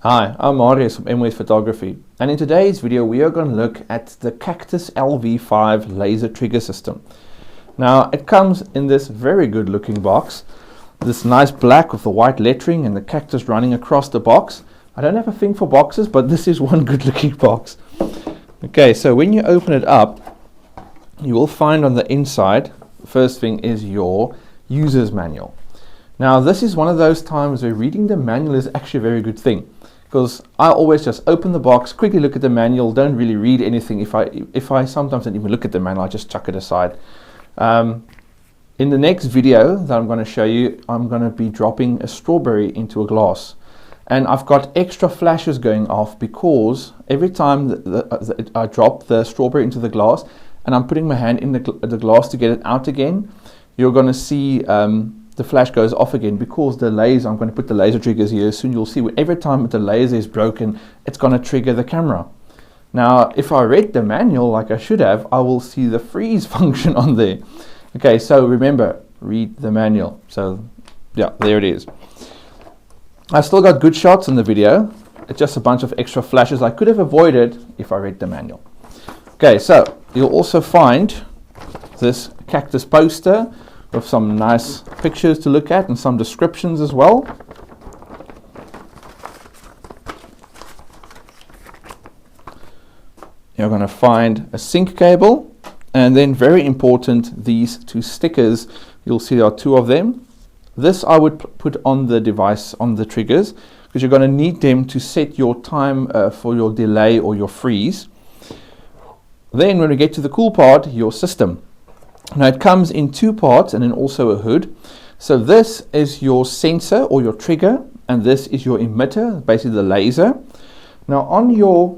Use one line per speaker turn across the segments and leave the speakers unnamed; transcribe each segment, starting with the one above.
Hi, I'm Marius from MWest Photography, and in today's video we are going to look at the Cactus LV5 laser trigger system. Now it comes in this very good looking box, this nice black with the white lettering and the cactus running across the box. I don't have a thing for boxes, but this is one good looking box. Okay, so when you open it up, you will find on the inside, the first thing is your user's manual. Now this is one of those times where reading the manual is actually a very good thing, because I always just open the box, quickly look at the manual, don't really read anything. If I sometimes don't even look at the manual, I just chuck it aside. In the next video that I'm going to show you, I'm going to be dropping a strawberry into a glass. And I've got extra flashes going off because every time I drop the strawberry into the glass and I'm putting my hand in the glass to get it out again, you're going to see the flash goes off again because the laser, I'm going to put the laser triggers here. Soon you'll see every time the laser is broken, it's going to trigger the camera. Now, if I read the manual like I should have, I will see the freeze function on there. Okay, so remember, read the manual. So yeah, there it is. I still got good shots in the video. It's just a bunch of extra flashes I could have avoided if I read the manual. Okay, so you'll also find this cactus poster with some nice pictures to look at and some descriptions as well. You're going to find a sync cable, and then very important, these two stickers. You'll see there are two of them. This I would put on the device, on the triggers, because you're going to need them to set your time for your delay or your freeze. Then when we get to the cool part, your system. Now it comes in two parts and then also a hood. So this is your sensor or your trigger, and this is your emitter, basically the laser. Now on your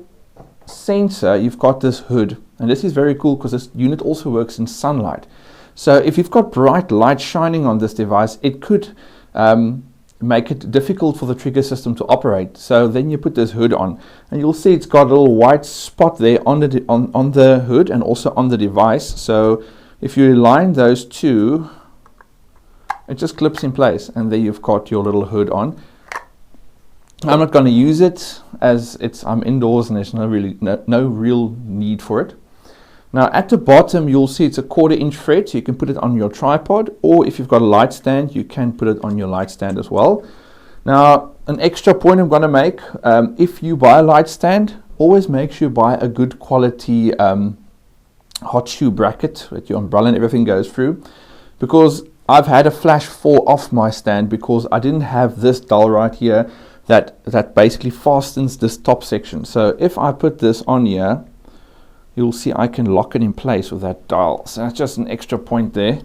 sensor you've got this hood, and this is very cool because this unit also works in sunlight. So if you've got bright light shining on this device, it could make it difficult for the trigger system to operate. So then you put this hood on, and you'll see it's got a little white spot there on the hood and also on the device. So if you align those two, it just clips in place, and there you've got your little hood on. I'm not going to use it as I'm indoors and there's no real need for it. Now at the bottom you'll see it's a 1/4 inch thread, so you can put it on your tripod, or if you've got a light stand you can put it on your light stand as well. Now an extra point I'm going to make, if you buy a light stand, always make sure you buy a good quality hot shoe bracket that your umbrella and everything goes through, because I've had a flash fall off my stand because I didn't have this dowel right here that basically fastens this top section. So if I put this on here, you'll see I can lock it in place with that dowel. So that's just an extra point there.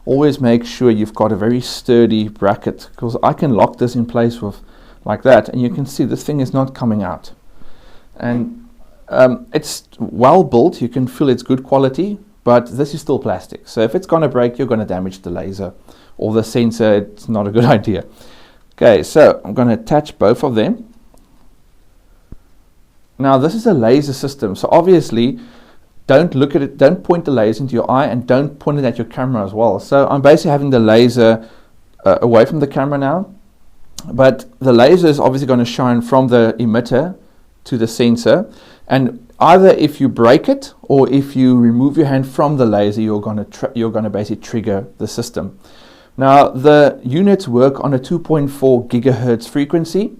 Always make sure you've got a very sturdy bracket, because I can lock this in place with like that, and you can see this thing is not coming out. And it's well built, you can feel it's good quality, but this is still plastic. So if it's going to break, you're going to damage the laser or the sensor. It's not a good idea. Okay, so I'm going to attach both of them. Now this is a laser system, so obviously don't look at it, don't point the laser into your eye, and don't point it at your camera as well. So I'm basically having the laser away from the camera now, but the laser is obviously going to shine from the emitter to the sensor, and either if you break it or if you remove your hand from the laser, you're going to basically trigger the system. Now the units work on a 2.4 gigahertz frequency,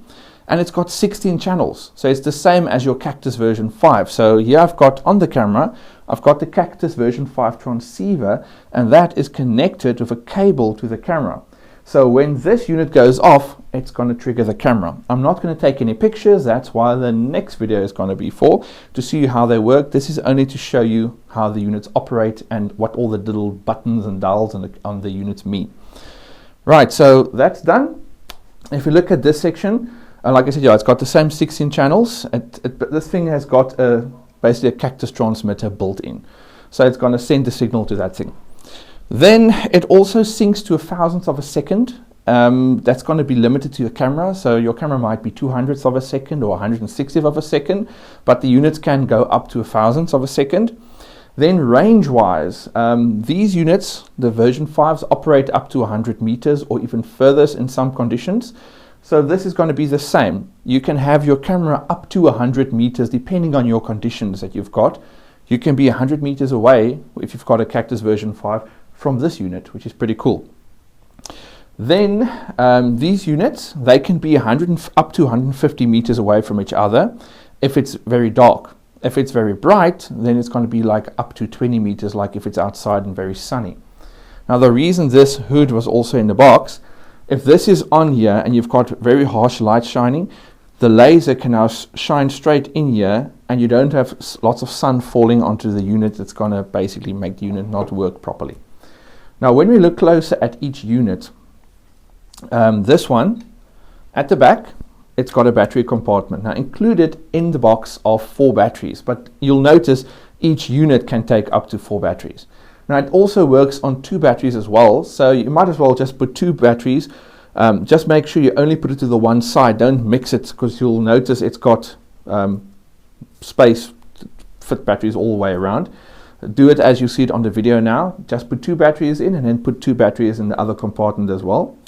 and it's got 16 channels, so it's the same as your Cactus version 5. So here I've got on the camera, I've got the Cactus version 5 transceiver, and that is connected with a cable to the camera. So when this unit goes off, it's going to trigger the camera. I'm not going to take any pictures. That's why the next video is going to be for, to see how they work. This is only to show you how the units operate and what all the little buttons and dials on the units mean. Right, so that's done. If you look at this section, like I said, yeah, it's got the same 16 channels. But this thing has got basically a Cactus transmitter built in. So it's going to send the signal to that thing. Then it also syncs to a thousandth of a second. That's going to be limited to your camera. So your camera might be 200ths of a second or 160th of a second, but the units can go up to a thousandth of a second. Then range-wise, these units, the version 5s, operate up to 100 meters or even further in some conditions. So this is going to be the same. You can have your camera up to 100 meters depending on your conditions that you've got. You can be 100 meters away if you've got a Cactus version 5 from this unit, which is pretty cool. Then these units, they can be up to 150 meters away from each other if it's very dark. If it's very bright, then it's going to be like up to 20 meters, like if it's outside and very sunny. Now the reason this hood was also in the box, if this is on here and you've got very harsh light shining, the laser can now shine straight in here and you don't have lots of sun falling onto the unit. That's going to basically make the unit not work properly. Now when we look closer at each unit, this one at the back, it's got a battery compartment. Now included in the box are 4 batteries, but you'll notice each unit can take up to 4 batteries. Now it also works on 2 batteries as well, so you might as well just put 2 batteries. Just make sure you only put it to the one side, don't mix it, because you'll notice it's got space to fit batteries all the way around. Do it as you see it on the video now. Just put 2 batteries in and then put 2 batteries in the other compartment as well.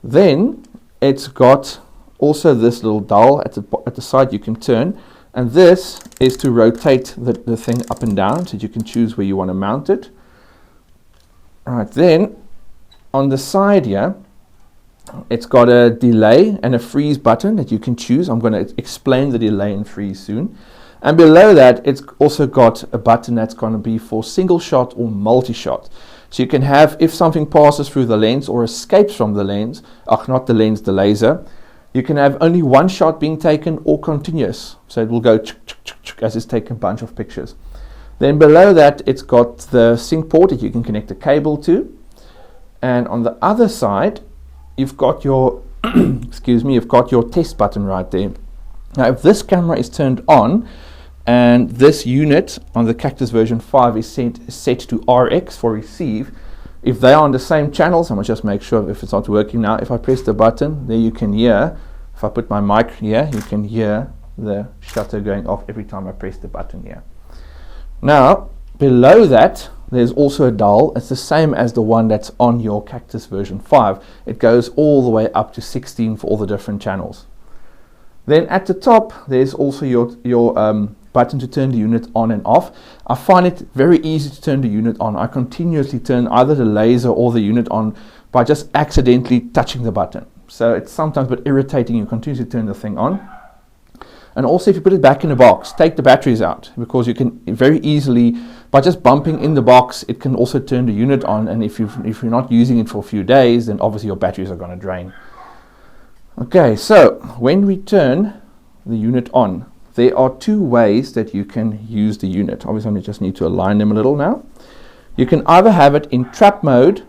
Then it's got also this little dial at the side you can turn, and this is to rotate the thing up and down so you can choose where you want to mount it. Alright, then on the side here, it's got a delay and a freeze button that you can choose. I'm going to explain the delay and freeze soon. And below that, it's also got a button that's going to be for single shot or multi-shot. So you can have, if something passes through the lens or escapes from the lens, not the lens, the laser, you can have only one shot being taken or continuous. So it will go as it's taking a bunch of pictures. Then below that, it's got the sync port that you can connect a cable to. And on the other side, you've got your you've got your test button right there. Now if this camera is turned on and this unit on the Cactus version 5 is set to RX for receive, if they are on the same channels, I'm going to just make sure if it's not working now. If I press the button, there you can hear, if I put my mic here, you can hear the shutter going off every time I press the button here. Now below that, there's also a dial. It's the same as the one that's on your Cactus version 5. It goes all the way up to 16 for all the different channels. Then at the top, there's also your button to turn the unit on and off. I find it very easy to turn the unit on. I continuously turn either the laser or the unit on by just accidentally touching the button. So it's sometimes a bit irritating. You continuously turn the thing on. And also if you put it back in the box, take the batteries out, because you can very easily, by just bumping in the box, it can also turn the unit on. And if you're not using it for a few days, then obviously your batteries are going to drain. Okay, so when we turn the unit on, there are 2 ways that you can use the unit. Obviously I just need to align them a little now. You can either have it in trap mode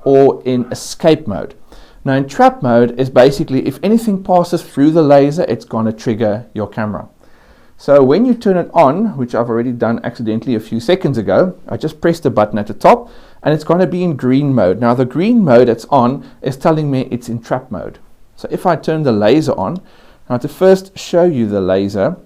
or in escape mode. Now in trap mode is basically if anything passes through the laser, it's going to trigger your camera. So when you turn it on, which I've already done accidentally a few seconds ago, I just press the button at the top and it's going to be in green mode. Now the green mode that's on is telling me it's in trap mode. So if I turn the laser on, now to first show you the laser,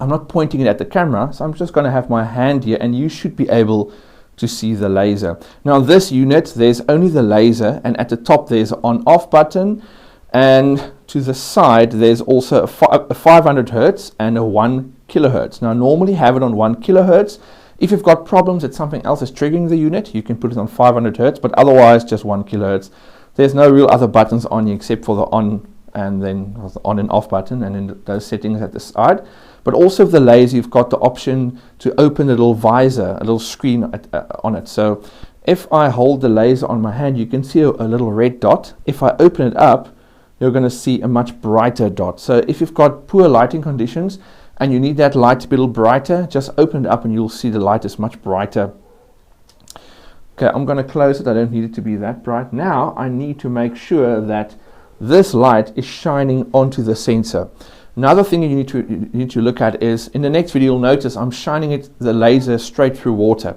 I'm not pointing it at the camera, so I'm just going to have my hand here and you should be able to see the laser. Now this unit, there's only the laser, and at the top there's an on-off button, and to the side there's also a 500 Hertz and a 1 kilohertz. Now normally have it on 1 kilohertz. If you've got problems that something else is triggering the unit, you can put it on 500 Hertz, but otherwise just 1 kilohertz. There's no real other buttons on you except for the on and then the on and off button, and then those settings at the side. But also with the laser, you've got the option to open a little visor, a little screen on it. So if I hold the laser on my hand, you can see a little red dot. If I open it up, you're going to see a much brighter dot. So if you've got poor lighting conditions and you need that light to be a little brighter, just open it up and you'll see the light is much brighter. Okay, I'm going to close it. I don't need it to be that bright. Now I need to make sure that this light is shining onto the sensor. Another thing you need to look at is, in the next video you'll notice I'm shining the laser straight through water.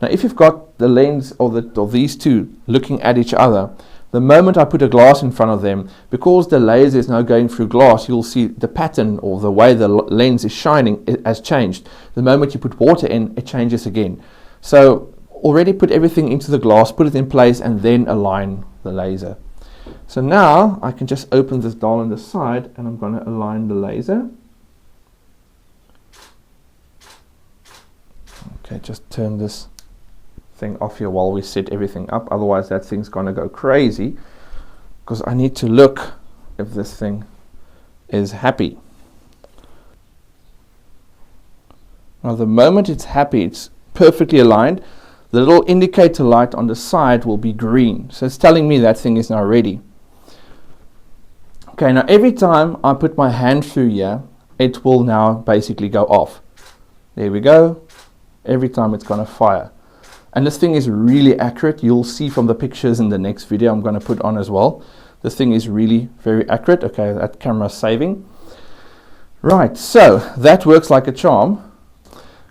Now if you've got the lens or these two looking at each other, the moment I put a glass in front of them, because the laser is now going through glass, you'll see the pattern or the way the lens is shining has changed. The moment you put water in, it changes again. So already put everything into the glass, put it in place, and then align the laser. So now I can just open this dial on the side and I'm going to align the laser. Okay, just turn this thing off here while we set everything up, otherwise that thing's going to go crazy, because I need to look if this thing is happy. Now the moment it's happy, it's perfectly aligned, the little indicator light on the side will be green, so it's telling me that thing is now ready. Okay, now every time I put my hand through here, it will now basically go off. There we go. Every time it's going to fire. And this thing is really accurate. You'll see from the pictures in the next video I'm going to put on as well. This thing is really very accurate. Okay, that camera's saving. Right, so that works like a charm.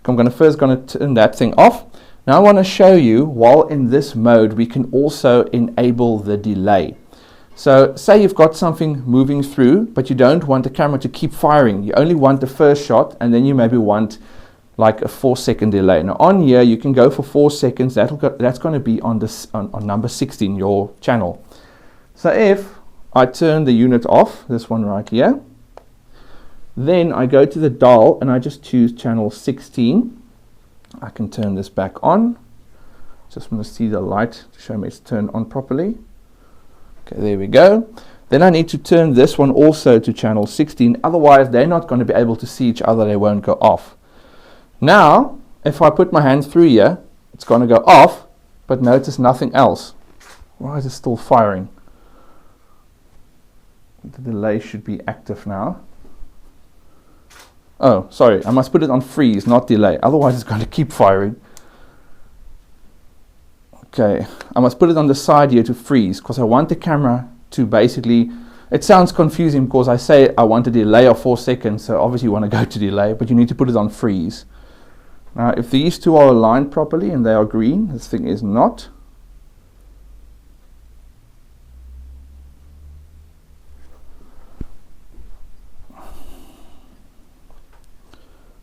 I'm first going to turn that thing off. Now I want to show you, while in this mode, we can also enable the delay. So say you've got something moving through, but you don't want the camera to keep firing. You only want the first shot, and then you maybe want like a 4-second delay. Now on here, you can go for 4 seconds. That's going to be on number 16, your channel. So if I turn the unit off, this one right here, then I go to the dial and I just choose channel 16. I can turn this back on. Just want to see the light to show me it's turned on properly. Okay, there we go. Then I need to turn this one also to channel 16, otherwise they're not going to be able to see each other, they won't go off. Now, if I put my hand through here, it's going to go off, but notice nothing else. Why is it still firing? The delay should be active now. Oh, sorry, I must put it on freeze, not delay, otherwise it's going to keep firing. Okay, I must put it on the side here to freeze, because I want the camera to basically, it sounds confusing because I say I want a delay of 4 seconds, so obviously you want to go to delay, but you need to put it on freeze. Now if these two are aligned properly and they are green, this thing is not.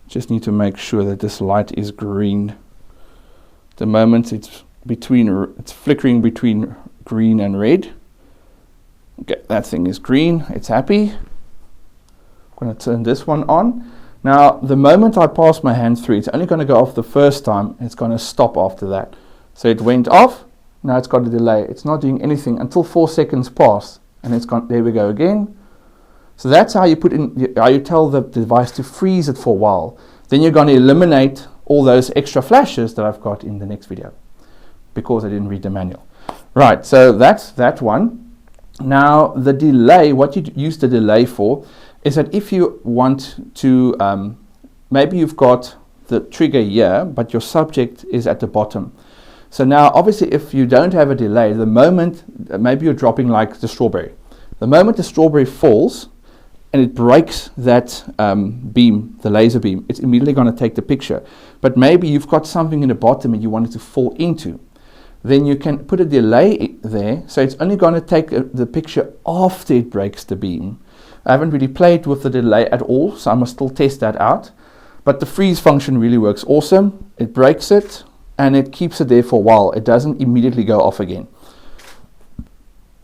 Just need to make sure that this light is green. At the moment it's flickering between green and red. Okay, that thing is green, it's happy. I'm going to turn this one on. Now the moment I pass my hand through, it's only going to go off the first time, it's going to stop after that. So it went off, now it's got a delay. It's not doing anything until 4 seconds pass, and it's gone. There we go again. So that's how you how you tell the device to freeze it for a while. Then you're going to eliminate all those extra flashes that I've got in the next video, because I didn't read the manual. Right, so that's that one. Now the delay, what you use the delay for is that if you want to, maybe you've got the trigger here, but your subject is at the bottom. So now obviously if you don't have a delay, the moment, maybe you're dropping like the strawberry. The moment the strawberry falls and it breaks that beam, the laser beam, it's immediately going to take the picture. But maybe you've got something in the bottom and you want it to fall into. Then you can put a delay there, so it's only going to take the picture after it breaks the beam. I haven't really played with the delay at all, so I must still test that out. But the freeze function really works awesome. It breaks it and it keeps it there for a while. It doesn't immediately go off again.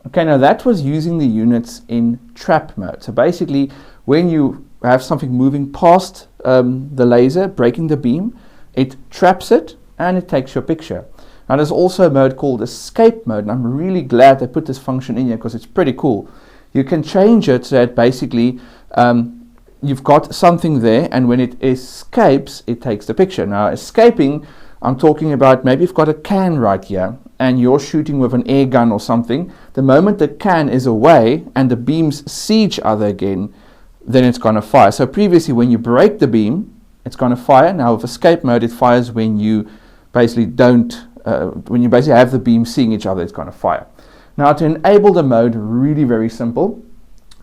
Okay, now that was using the units in trap mode. So basically, when you have something moving past the laser, breaking the beam, it traps it and it takes your picture. Now there's also a mode called escape mode, and I'm really glad they put this function in here because it's pretty cool. You can change it so that basically you've got something there, and when it escapes, it takes the picture. Now escaping, I'm talking about maybe you've got a can right here and you're shooting with an air gun or something. The moment the can is away and the beams see each other again, then it's going to fire. So previously when you break the beam, it's going to fire. Now with escape mode, it fires when you basically when you basically have the beam seeing each other, it's going to fire. Now to enable the mode, really very simple.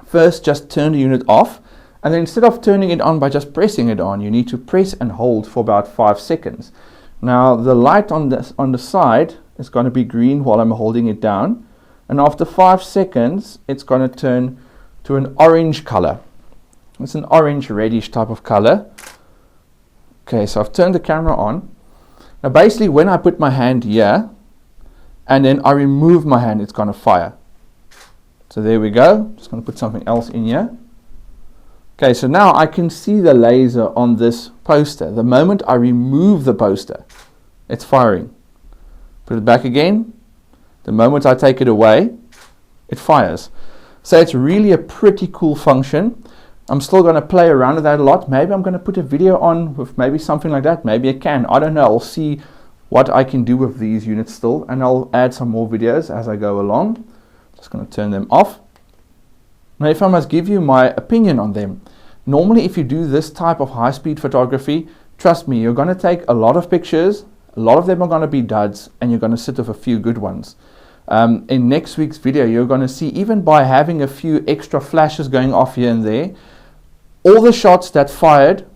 First, just turn the unit off, and then instead of turning it on by just pressing it on, you need to press and hold for about 5 seconds. Now the light on the side is going to be green while I'm holding it down, and after 5 seconds it's going to turn to an orange color. It's an orange reddish type of color. Okay, so I've turned the camera on. Now basically when I put my hand here and then I remove my hand, it's going to fire. So there we go. Just going to put something else in here. Okay, so now I can see the laser on this poster. The moment I remove the poster, it's firing. Put it back again. The moment I take it away, it fires. So it's really a pretty cool function. I'm still going to play around with that a lot. Maybe I'm going to put a video on with maybe something like that. Maybe I can. I don't know. I'll see what I can do with these units still, and I'll add some more videos as I go along. Just going to turn them off. Now, if I must give you my opinion on them, normally if you do this type of high-speed photography, trust me, you're going to take a lot of pictures. A lot of them are going to be duds, and you're going to sit with a few good ones. In next week's video, you're going to see, even by having a few extra flashes going off here and there, all the shots that fired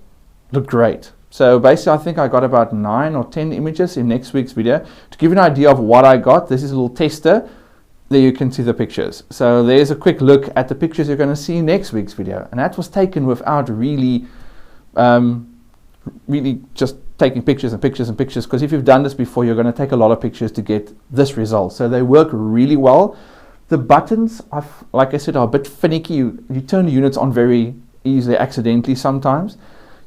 look great. So basically, I think I got about 9 or 10 images in next week's video. To give you an idea of what I got, this is a little tester. There you can see the pictures. So there's a quick look at the pictures you're going to see in next week's video. And that was taken without really just taking pictures and pictures and pictures, because if you've done this before, you're going to take a lot of pictures to get this result. So they work really well. The buttons, like I said, are a bit finicky. You turn the units on very easily, accidentally sometimes.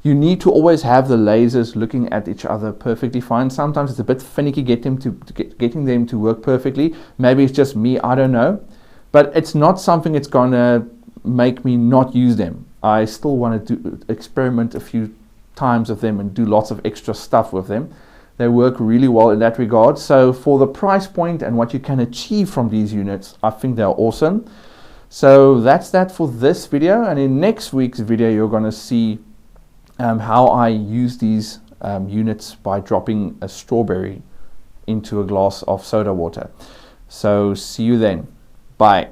You need to always have the lasers looking at each other perfectly fine. Sometimes it's a bit finicky getting them to work perfectly. Maybe it's just me, I don't know. But it's not something that's going to make me not use them. I still want to experiment a few times with them and do lots of extra stuff with them. They work really well in that regard. So for the price point and what you can achieve from these units, I think they're awesome. So that's that for this video. And in next week's video, you're going to see how I use these units by dropping a strawberry into a glass of soda water. So see you then. Bye.